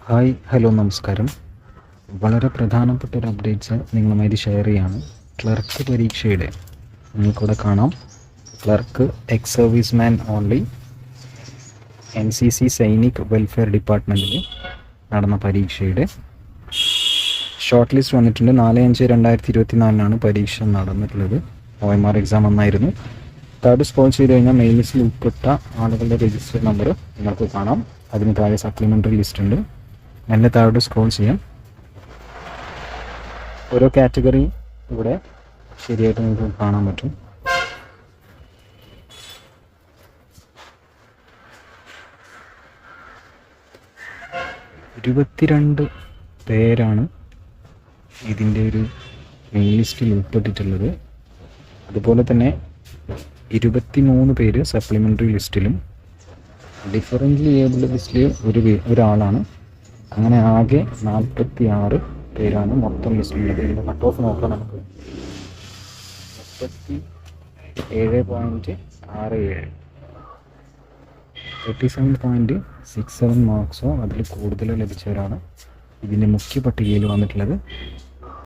Hi hello നമസ്കാരം. വളരെ പ്രധാനപ്പെട്ട ഒരു അപ്ഡേറ്റ്സ് നിങ്ങളുമായി ഷെയർ ചെയ്യാണ്. ക്ലർക്ക് പരീക്ഷയുടെ നിങ്ങൾക്കിവിടെ കാണാം. Clerk ex service man only NCC സൈനിക് വെൽഫെയർ ഡിപ്പാർട്ട്മെൻറ്റിൽ നടന്ന പരീക്ഷയുടെ ഷോർട്ട് ലിസ്റ്റ് വന്നിട്ടുണ്ട്. 4/5/2024 പരീക്ഷ നടന്നിട്ടുള്ളത്. OMR എക്സാം ഒന്നായിരുന്നു. തേർഡ് സ്കോർ ചെയ്ത് കഴിഞ്ഞാൽ മെയിൻ ലിസ്റ്റിൽ ഉൾപ്പെട്ട ആളുകളുടെ രജിസ്റ്റർ നമ്പർ നിങ്ങൾക്ക് കാണാം. അതിന് താഴെ സപ്ലിമെൻ്ററി ലിസ്റ്റ് ഉണ്ട്. എന്നെ താഴോട്ട് സ്ക്രോൾ ചെയ്യാം. ഓരോ കാറ്റഗറി ഇവിടെ ശരിയായിട്ട് നിങ്ങൾക്ക് കാണാൻ പറ്റും. ഇരുപത്തിരണ്ട് പേരാണ് ഇതിൻ്റെ ഒരു മെയിൻ ലിസ്റ്റിൽ ഉൾപ്പെട്ടിട്ടുള്ളത്. അതുപോലെ തന്നെ 23 പേര് സപ്ലിമെൻ്ററി ലിസ്റ്റിലും ഡിഫറൻ്റ്ലി ഏബിൾഡ് ലിസ്റ്റിൽ ഒരാളാണ്. അങ്ങനെ ആകെ 46 പേരാണ് മൊത്തം ലിസ്റ്റിലുള്ളത്. ഇതിൻ്റെ കട്ട് ഓഫ് നോക്കാം. നമുക്ക് 37.67 37.67 മാർക്സോ അതിൽ കൂടുതൽ ലഭിച്ചവരാണ് ഇതിൻ്റെ മുഖ്യ പട്ടികയിൽ വന്നിട്ടുള്ളത്.